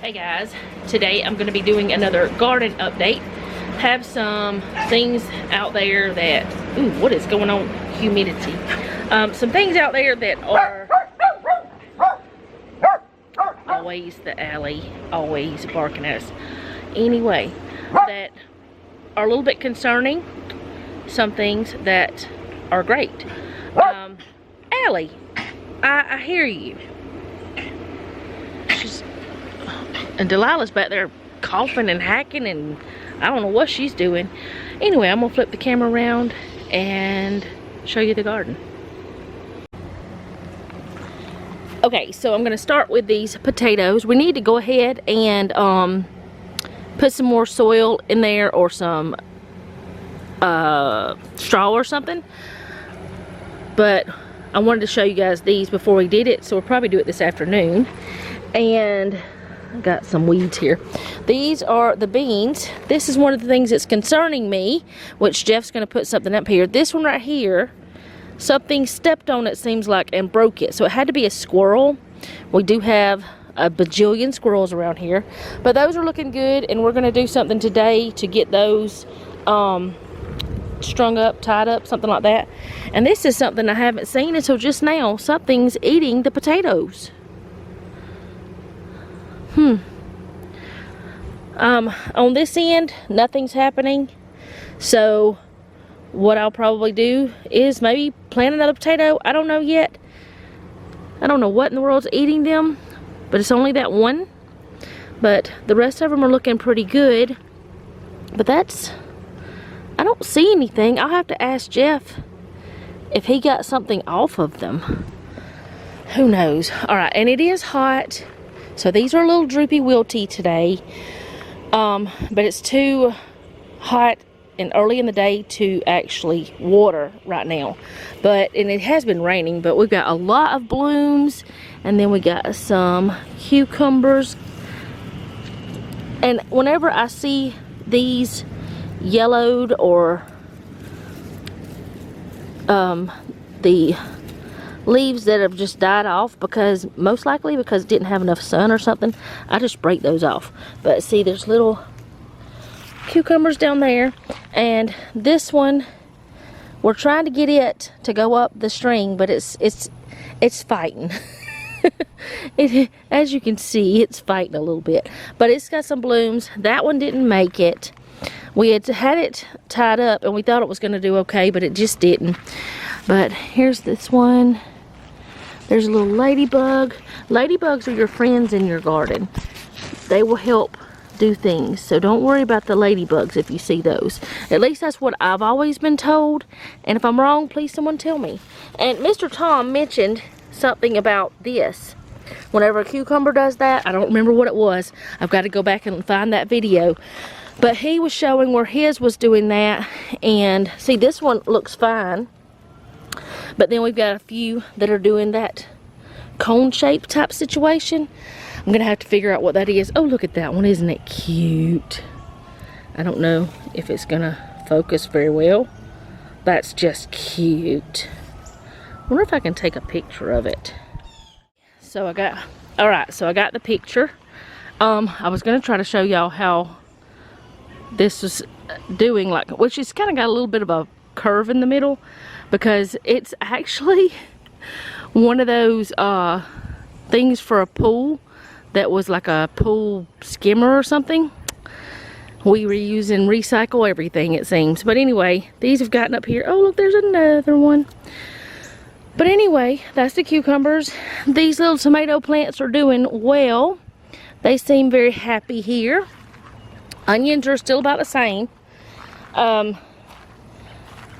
Hey guys, today I'm going to be doing another garden update. Have some things out there that, ooh, what is going on? Humidity. Some things out there that are always the alley, always barking at us. Anyway, that are a little bit concerning. Some things that are great. Allie, I hear you. And Delilah's back there coughing and hacking and I don't know what she's doing. Anyway, I'm gonna flip the camera around and show you the garden. Okay, so I'm gonna start with these potatoes. We need to go ahead and put some more soil in there or some straw or something. But I wanted to show you guys these before we did it, so we'll probably do it this afternoon. And I got some weeds here. These are the beans. This is one of the things that's concerning me, which Jeff's going to put something up here. This one right here, something stepped on it, seems like, and broke it. So it had to be a squirrel. We do have a bajillion squirrels around here. But those are looking good, and we're going to do something today to get those strung up, tied up, something like that. And this is something I haven't seen until just now. Something's eating the potatoes. On this end, nothing's happening. So what I'll probably do is maybe plant another potato. I don't know yet. I don't know what in the world's eating them, but it's only that one. But the rest of them are looking pretty good. But that's, I don't see anything. I'll have to ask Jeff if he got something off of them. Who knows? All right, and it is hot. So these are a little droopy wilty today, but it's too hot and early in the day to actually water right now. And it has been raining, but we've got a lot of blooms, and then we got some cucumbers. And whenever I see these yellowed or the leaves that have just died off, because most likely because it didn't have enough sun or something, I just break those off. But see, there's little cucumbers down there, and this one we're trying to get it to go up the string, but it's fighting. As you can see, it's fighting a little bit, but it's got some blooms. That one didn't make it. We had it tied up and we thought it was going to do okay, but it just didn't. But here's this one. There's a little ladybug. Ladybugs are your friends in your garden. They will help do things. So don't worry about the ladybugs if you see those. At least that's what I've always been told. And if I'm wrong, please someone tell me. And Mr. Tom mentioned something about this. Whenever a cucumber does that, I don't remember what it was. I've got to go back and find that video. But he was showing where his was doing that. And see, this one looks fine. But then we've got a few that are doing that cone shape type situation. I'm going to have to figure out what that is. Oh, look at that one. Isn't it cute? I don't know if it's going to focus very well. That's just cute. I wonder if I can take a picture of it. So I got, alright, so I got the picture. I was going to try to show y'all how this was doing, like, which is kind of got a little bit of a curve in the middle, because it's actually one of those things for a pool that was like a pool skimmer or something. We reuse and recycle everything, it seems. But anyway, these have gotten up here. Oh, look, there's another one. But anyway, that's the cucumbers. These little tomato plants are doing well. They seem very happy here. Onions are still about the same.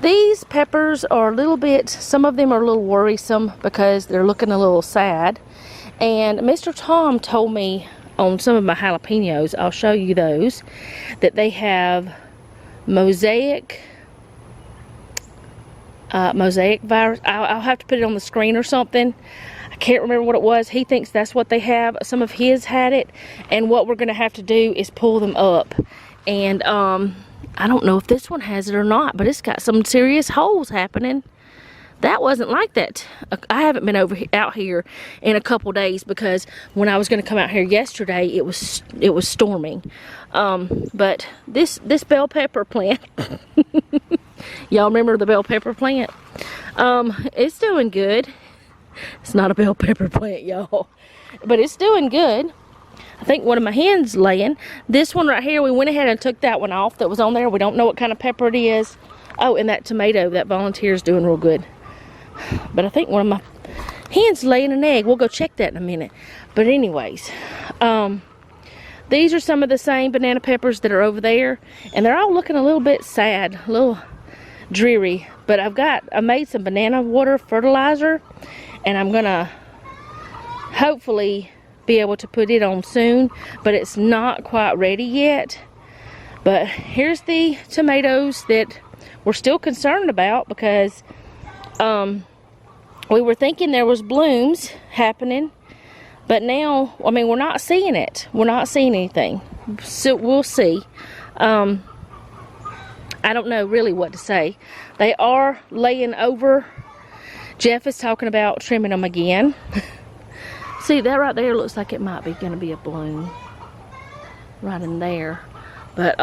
These peppers are a little bit, some of them are a little worrisome because they're looking a little sad. And Mr. Tom told me on some of my jalapenos, I'll show you those, that they have mosaic virus. I'll have to put it on the screen or something. I can't remember what it was. He thinks that's what they have. Some of his had it. And what we're going to have to do is pull them up. And I don't know if this one has it or not, but it's got some serious holes happening. that wasn't like that. I haven't been out here in a couple days because when I was going to come out here yesterday, it was storming. But this bell pepper plant, y'all remember the bell pepper plant? It's doing good. It's not a bell pepper plant, y'all, but it's doing good. I think one of my hens laying. This one right here, we went ahead and took that one off that was on there. We don't know what kind of pepper it is. Oh, and that tomato, that volunteer is doing real good. But I think one of my hens laying an egg. We'll go check that in a minute. But anyways, these are some of the same banana peppers that are over there. And they're all looking a little bit sad, a little dreary. But I made some banana water fertilizer. And I'm gonna hopefully be able to put it on soon, but it's not quite ready yet. But here's the tomatoes that we're still concerned about because we were thinking there was blooms happening, but now, I mean, we're not seeing it. We're not seeing anything. So we'll see. I don't know really what to say. They are laying over. Jeff is talking about trimming them again. See, that right there looks like it might be going to be a bloom right in there. But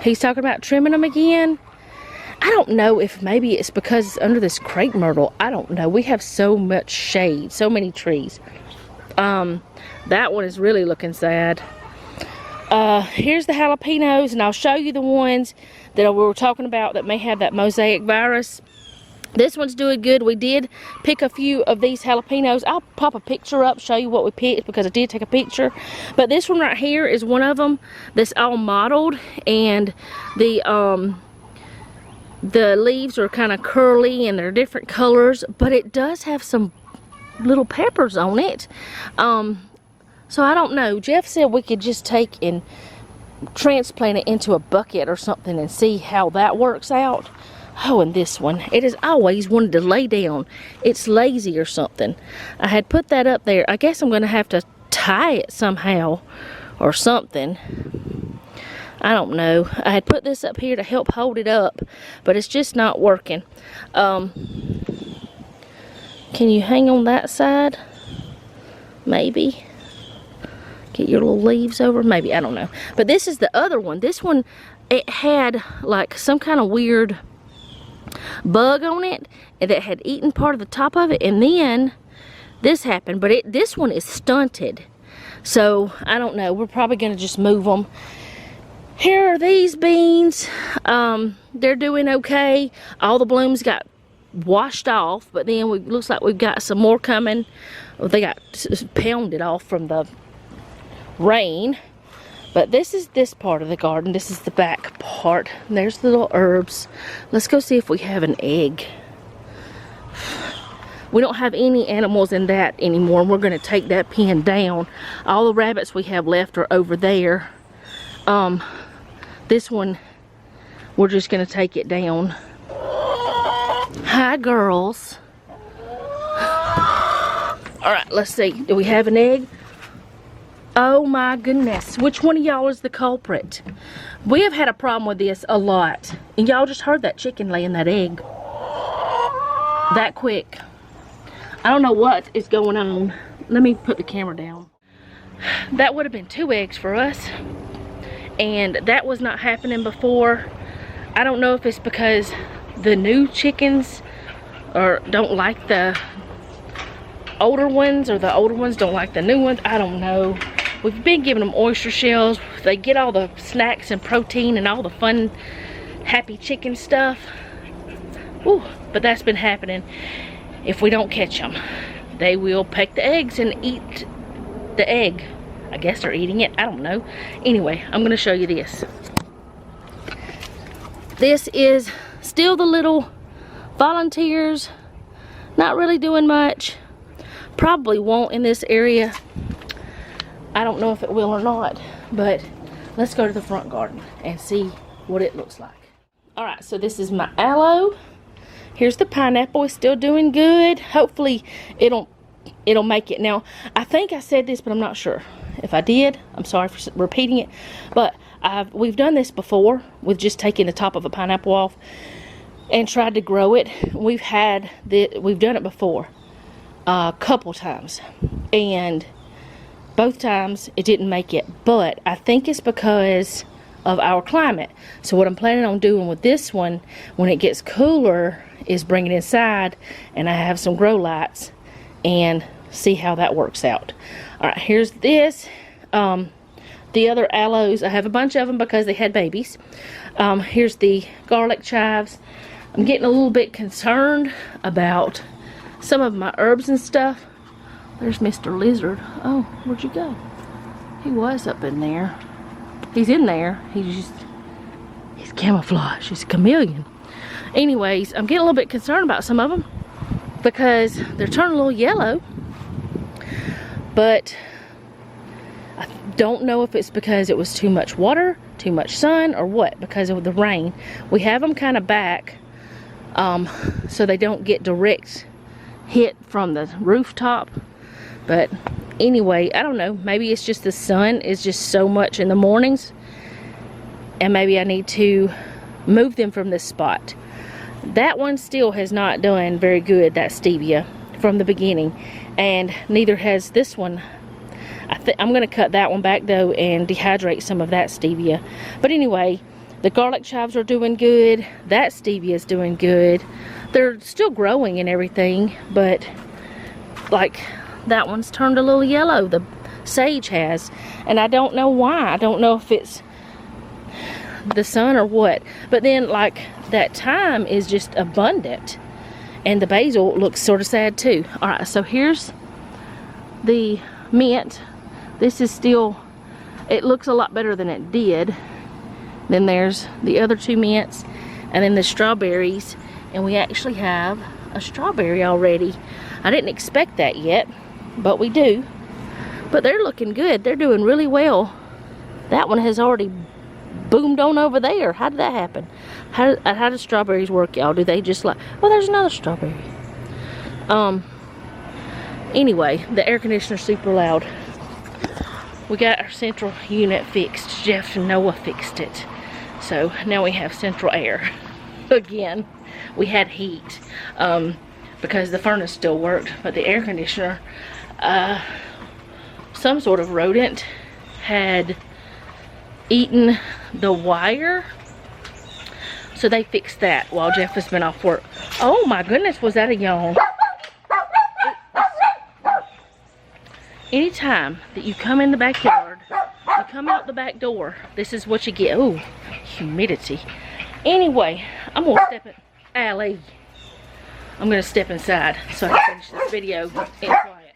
he's talking about trimming them again. I don't know if maybe it's because it's under this crepe myrtle. I don't know. We have so much shade, so many trees. That one is really looking sad. Here's the jalapenos, and I'll show you the ones that we were talking about that may have that mosaic virus. This one's doing good. We did pick a few of these jalapenos. I'll pop a picture up, show you what we picked because I did take a picture. But this one right here is one of them that's all mottled, and the leaves are kind of curly and they're different colors, but it does have some little peppers on it. So I don't know. Jeff said we could just take and transplant it into a bucket or something and see how that works out. Oh, and this one, it has always wanted to lay down. It's lazy or something. I had put that up there. I guess I'm going to have to tie it somehow or something. I don't know. I had put this up here to help hold it up, but it's just not working. Can you hang on that side? Maybe. Get your little leaves over? Maybe. I don't know. But this is the other one. This one, it had like some kind of weird bug on it that had eaten part of the top of it, and then this happened. But this one is stunted, so I don't know. We're probably going to just move them. Here are these beans. They're doing okay. All the blooms got washed off, but then looks like we've got some more coming. Well, they got pounded off from the rain. But this is this part of the garden. This is the back part. And there's the little herbs. Let's go see if we have an egg. We don't have any animals in that anymore. We're going to take that pen down. All the rabbits we have left are over there. This one, we're just going to take it down. Hi, girls. All right, let's see. Do we have an egg? Oh my goodness. Which one of y'all is the culprit? We have had a problem with this a lot. And y'all just heard that chicken laying that egg. That quick. I don't know what is going on. Let me put the camera down. That would have been 2 eggs for us. And that was not happening before. I don't know if it's because the new chickens don't like the older ones, or the older ones don't like the new ones. I don't know. We've been giving them oyster shells. They get all the snacks and protein and all the fun, happy chicken stuff. Ooh, but that's been happening. If we don't catch them, they will peck the eggs and eat the egg. I guess they're eating it. I don't know. Anyway, I'm going to show you this. This is still the little volunteers. Not really doing much. Probably won't in this area. I don't know if it will or not, but let's go to the front garden and see what it looks like. All right, so this is my aloe. Here's the pineapple. It's still doing good. Hopefully it'll make it. Now, I think I said this, but I'm not sure. If I did, I'm sorry for repeating it, but we've done this before with just taking the top of a pineapple off. and tried to grow it. We've done it before a couple times, and both times it didn't make it, but I think it's because of our climate. So what I'm planning on doing with this one when it gets cooler is bring it inside, and I have some grow lights and see how that works out. All right, here's this. The other aloes, I have a bunch of them because they had babies. Here's the garlic chives. I'm getting a little bit concerned about some of my herbs and stuff. There's Mr. Lizard. Oh, where'd you go? He was up in there. He's in there. He's camouflage. He's a chameleon. Anyways, I'm getting a little bit concerned about some of them because they're turning a little yellow. But I don't know if it's because it was too much water, too much sun, or what, because of the rain. We have them kind of back so they don't get direct hit from the rooftop. But anyway, I don't know, maybe it's just the sun is just so much in the mornings, and maybe I need to move them from this spot. That one still has not done very good, that stevia, from the beginning, and neither has this one. I'm going to cut that one back though and dehydrate some of that stevia. But anyway, the garlic chives are doing good. That stevia is doing good. They're still growing and everything, but like that one's turned a little yellow. The sage has, and I don't know why. I don't know if it's the sun or what. But then like that thyme is just abundant, and the basil looks sort of sad too. All right, so here's the mint. This is still, it looks a lot better than it did. Then there's the other two mints, and then the strawberries, and we actually have a strawberry already. I didn't expect that yet, but we do. But they're looking good. They're doing really well. That one has already boomed on over there. How did that happen? How do strawberries work, y'all? Do they just like, well, there's another strawberry. Anyway, the air conditioner's super loud. We got our central unit fixed. Jeff and Noah fixed it. So now we have central air. Again, we had heat because the furnace still worked, but the air conditioner, some sort of rodent had eaten the wire. So they fixed that while Jeff has been off work. Oh my goodness, was that a yawn? Anytime that you come in the backyard, you come out the back door, this is what you get. Oh, humidity. Anyway, I'm gonna step in. Allie. I'm gonna step inside so I can finish this video in quiet.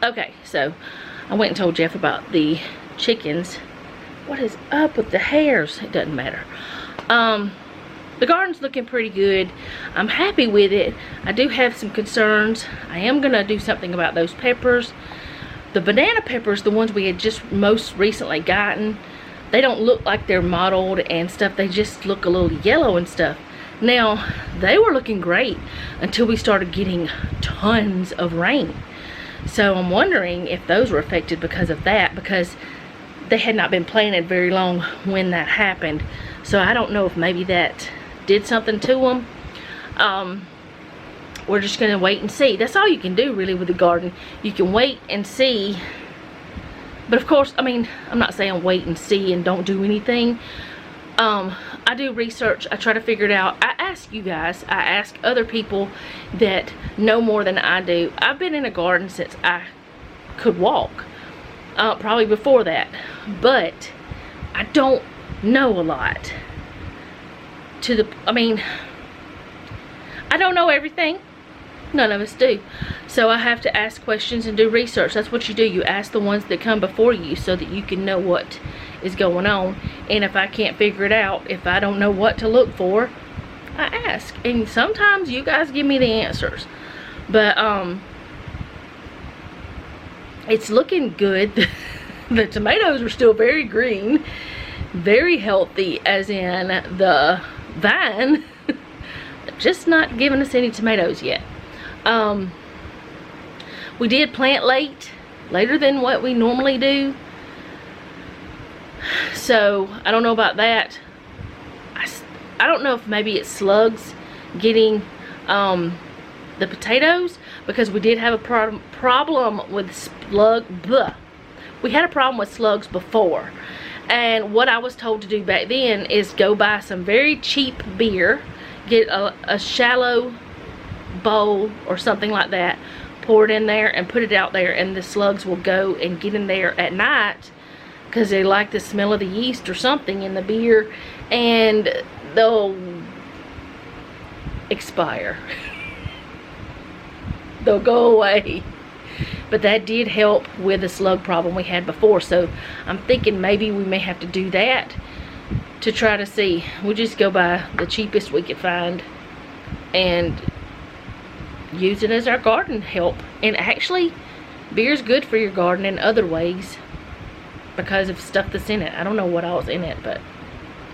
Okay, so I went and told Jeff about the chickens. What is up with the hairs? It doesn't matter. The garden's looking pretty good. I'm happy with it. I do have some concerns. I am gonna do something about those peppers. The banana peppers, the ones we had just most recently gotten, they don't look like they're mottled and stuff. They just look a little yellow and stuff. Now, they were looking great until we started getting tons of rain. So I'm wondering if those were affected because of that, because they had not been planted very long when that happened. So I don't know if maybe that did something to them. We're just gonna wait and see. That's all you can do really with the garden. You can wait and see. But of course, I mean, I'm not saying wait and see and don't do anything. I do research. I try to figure it out. I ask you guys. I ask other people that know more than I do. I've been in a garden since I could walk. Probably before that. But I don't know a lot. I don't know everything. None of us do. So I have to ask questions and do research. That's what you do. You ask the ones that come before you so that you can know what is going on. And if I can't figure it out, if I don't know what to look for, I ask. And sometimes you guys give me the answers. But it's looking good. The tomatoes are still very green, very healthy, as in the vine. Just not giving us any tomatoes yet. We did plant later than what we normally do. So I don't know about that. I don't know if maybe it's slugs getting the potatoes, because we did have a problem with we had a problem with slugs before. And what I was told to do back then is go buy some very cheap beer, get a shallow bowl or something like that, pour it in there and put it out there, and the slugs will go and get in there at night because they like the smell of the yeast or something in the beer, and they'll expire. They'll go away. But that did help with the slug problem we had before, so I'm thinking maybe we may have to do that to try to see. We'll just go buy the cheapest we could find and use it as our garden help. And actually, beer's good for your garden in other ways because of stuff that's in it. I don't know what else in it, but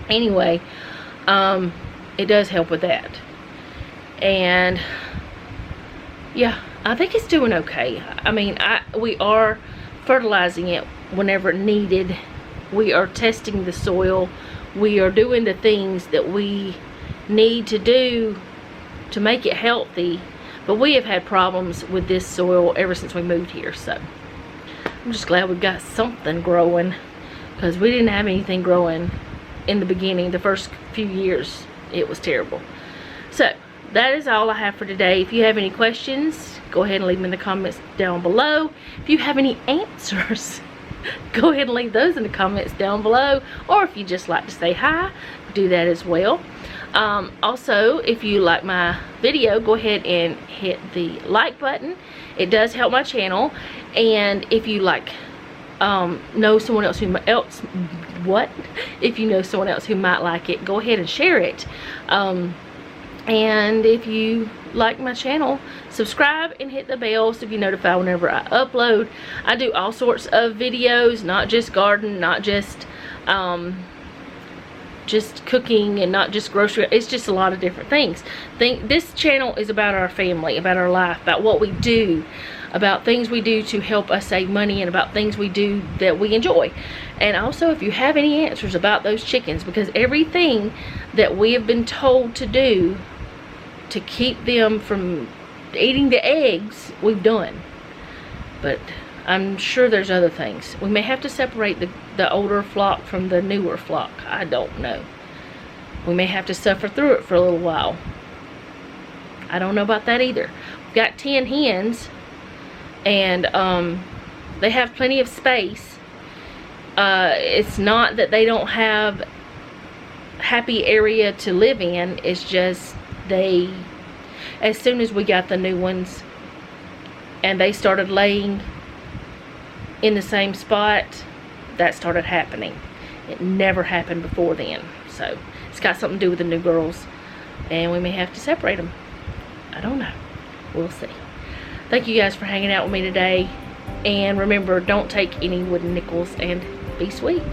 anyway, it does help with that. And yeah, I think it's doing okay. I mean, we are fertilizing it whenever needed. We are testing the soil. We are doing the things that we need to do to make it healthy. But we have had problems with this soil ever since we moved here. So I'm just glad we've got something growing, because we didn't have anything growing in the beginning. The first few years, it was terrible. So that is all I have for today. If you have any questions, go ahead and leave them in the comments down below. If you have any answers, go ahead and leave those in the comments down below. Or if you just like to say hi, do that as well. Also, if you like my video, go ahead and hit the like button. It does help my channel. And if you know someone else if you know someone else who might like it, go ahead and share it. And if you like my channel, subscribe and hit the bell so you be notified whenever I upload. I do all sorts of videos, not just garden, not just cooking, and not just grocery. It's just a lot of different things. This channel is about our family, about our life, about what we do, about things we do to help us save money, and about things we do that we enjoy. And also, if you have any answers about those chickens, because everything that we have been told to do to keep them from eating the eggs, we've done. But I'm sure there's other things. We may have to separate the older flock from the newer flock. I don't know. We may have to suffer through it for a little while. I don't know about that either. We've got 10 hens, and they have plenty of space. It's not that they don't have happy area to live in. It's just as soon as we got the new ones and they started laying in the same spot, that started happening. It never happened before then. So it's got something to do with the new girls, and we may have to separate them. I don't know. We'll see. Thank you guys for hanging out with me today, and remember, don't take any wooden nickels, and be sweet.